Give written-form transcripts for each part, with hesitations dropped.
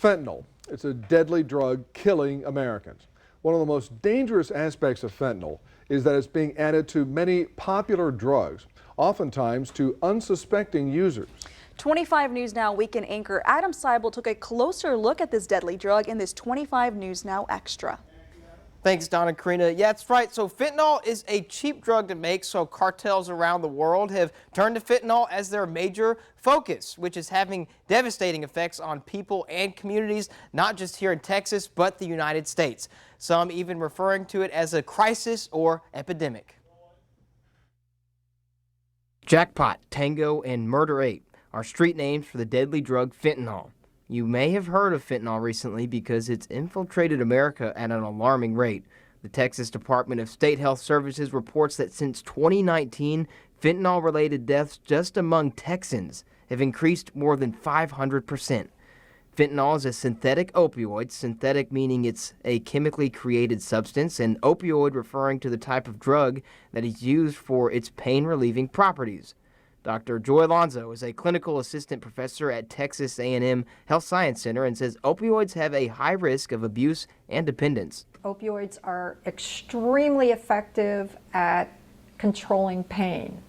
Fentanyl. It's a deadly drug killing Americans. One of the most dangerous aspects of fentanyl is that it's being added to many popular drugs, oftentimes to unsuspecting users. 25 News Now weekend anchor Adam Seibel took a closer look at this deadly drug in this 25 News Now Extra. Thanks, Don and Karina. Yeah, that's right. So fentanyl is a cheap drug to make, so cartels around the world have turned to fentanyl as their major focus, which is having devastating effects on people and communities, not just here in Texas, but the United States. Some even referring to it as a crisis or epidemic. Jackpot, Tango, and Murder 8 are street names for the deadly drug fentanyl. You may have heard of fentanyl recently because it's infiltrated America at an alarming rate. The Texas Department of State Health Services reports that since 2019, fentanyl-related deaths just among Texans have increased more than 500%. Fentanyl is a synthetic opioid, synthetic meaning it's a chemically created substance, and opioid referring to the type of drug that is used for its pain-relieving properties. Dr. Joy Alonzo is a clinical assistant professor at Texas A&M Health Science Center and says opioids have a high risk of abuse and dependence. Opioids are extremely effective at controlling pain.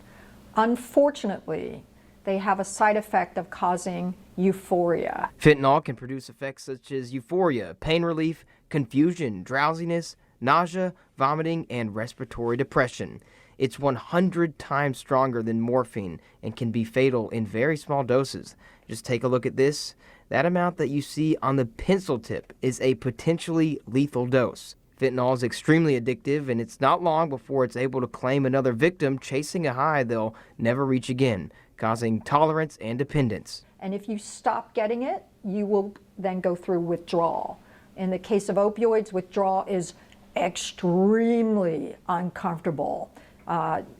Unfortunately, they have a side effect of causing euphoria. Fentanyl can produce effects such as euphoria, pain relief, confusion, drowsiness, nausea, vomiting, and respiratory depression. It's 100 times stronger than morphine and can be fatal in very small doses. Just take a look at this. That amount that you see on the pencil tip is a potentially lethal dose. Fentanyl is extremely addictive, and it's not long before it's able to claim another victim, chasing a high they'll never reach again, causing tolerance and dependence. And if you stop getting it, you will then go through withdrawal. In the case of opioids, withdrawal is extremely uncomfortable.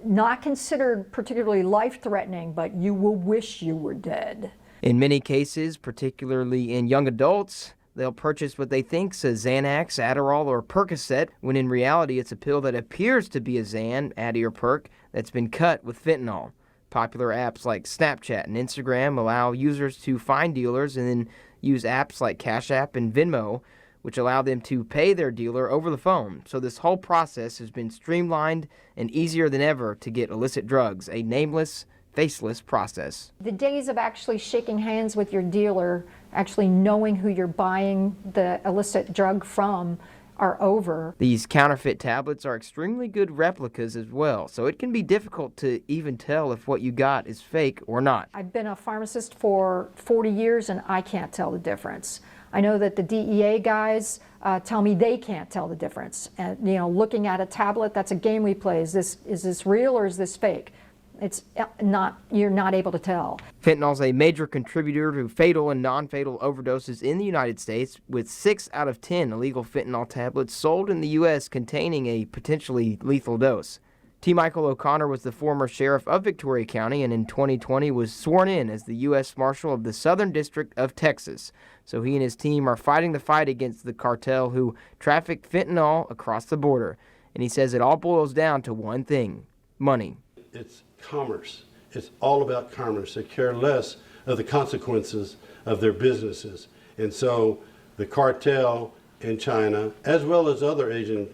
Not considered particularly life-threatening, but you will wish you were dead. In many cases, particularly in young adults, they'll purchase what they think's a Xanax, Adderall, or Percocet, when in reality it's a pill that appears to be a Xan, Addy, or Perc that's been cut with fentanyl. Popular apps like Snapchat and Instagram allow users to find dealers and then use apps like Cash App and Venmo, which allow them to pay their dealer over the phone. So this whole process has been streamlined and easier than ever to get illicit drugs, a nameless, faceless process. The days of actually shaking hands with your dealer, actually knowing who you're buying the illicit drug from, are over. These counterfeit tablets are extremely good replicas as well, so it can be difficult to even tell if what you got is fake or not. I've been a pharmacist for 40 years and I can't tell the difference. I know that the DEA guys tell me they can't tell the difference. And looking at a tablet, that's a game we play. Is this real or is this fake? It's not, you're not able to tell. Fentanyl is a major contributor to fatal and non-fatal overdoses in the United States, with 6 out of 10 illegal fentanyl tablets sold in the U.S. containing a potentially lethal dose. T. Michael O'Connor was the former sheriff of Victoria County and in 2020 was sworn in as the U.S. Marshal of the Southern District of Texas. So he and his team are fighting the fight against the cartel who traffic fentanyl across the border. And he says it all boils down to one thing: money. It's commerce. It's all about commerce. They care less of the consequences of their businesses. And so the cartel in China, as well as other Asian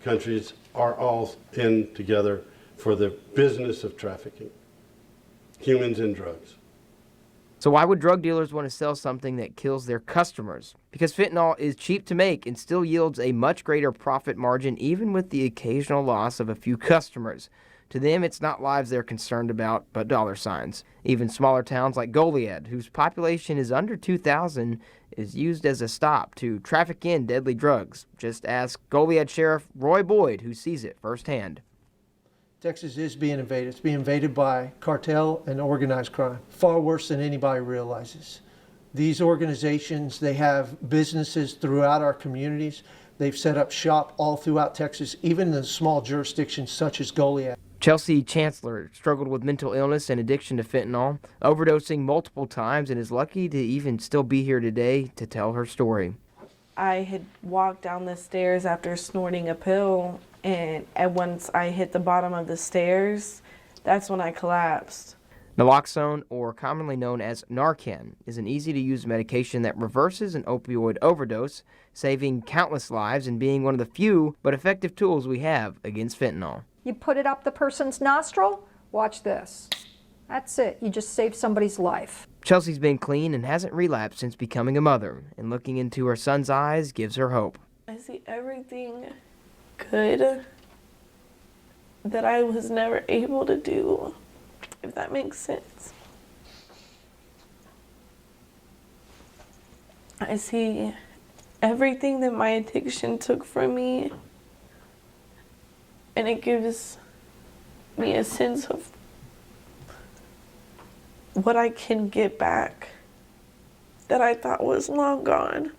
countries, are all in together for the business of trafficking humans and drugs. So why would drug dealers want to sell something that kills their customers? Because fentanyl is cheap to make and still yields a much greater profit margin, even with the occasional loss of a few customers. To them, it's not lives they're concerned about, but dollar signs. Even smaller towns like Goliad, whose population is under 2,000, is used as a stop to traffic in deadly drugs. Just ask Goliad Sheriff Roy Boyd, who sees it firsthand. Texas is being invaded. It's being invaded by cartel and organized crime, far worse than anybody realizes. These organizations, they have businesses throughout our communities. They've set up shop all throughout Texas, even in small jurisdictions such as Goliad. Chelsea Chancellor struggled with mental illness and addiction to fentanyl, overdosing multiple times, and is lucky to even still be here today to tell her story. I had walked down the stairs after snorting a pill, and once I hit the bottom of the stairs, that's when I collapsed. Naloxone, or commonly known as Narcan, is an easy-to-use medication that reverses an opioid overdose, saving countless lives and being one of the few but effective tools we have against fentanyl. You put it up the person's nostril, watch this. That's it. You just saved somebody's life. Chelsea's been clean and hasn't relapsed since becoming a mother, and looking into her son's eyes gives her hope. I see everything good that I was never able to do, if that makes sense. I see everything that my addiction took from me, and it gives me a sense of what I can get back that I thought was long gone.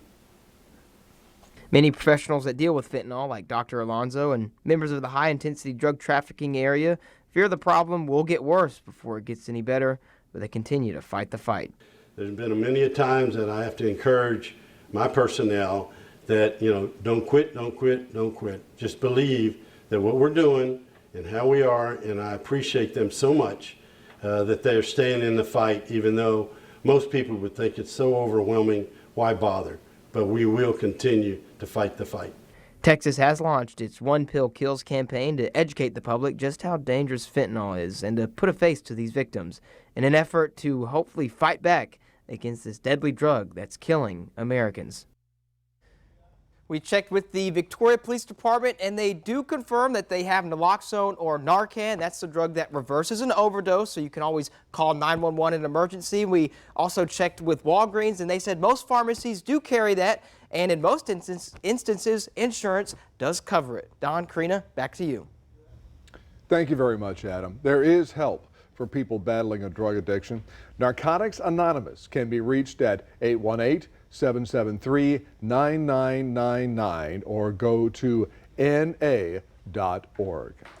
Many professionals that deal with fentanyl, like Dr. Alonzo and members of the high-intensity drug trafficking area, fear the problem will get worse before it gets any better, but they continue to fight the fight. There's been many a times that I have to encourage my personnel that, don't quit, don't quit, don't quit. Just believe that what we're doing and how we are, and I appreciate them so much that they're staying in the fight, even though most people would think it's so overwhelming, why bother? But we will continue to fight the fight. Texas has launched its One Pill Kills campaign to educate the public just how dangerous fentanyl is and to put a face to these victims in an effort to hopefully fight back against this deadly drug that's killing Americans. We checked with the Victoria Police Department, and they do confirm that they have naloxone or Narcan. That's the drug that reverses an overdose, so you can always call 911 in an emergency. We also checked with Walgreens, and they said most pharmacies do carry that, and in most instances, insurance does cover it. Don, Karina, back to you. Thank you very much, Adam. There is help for people battling a drug addiction. Narcotics Anonymous can be reached at 818-773-9999 or go to na.org.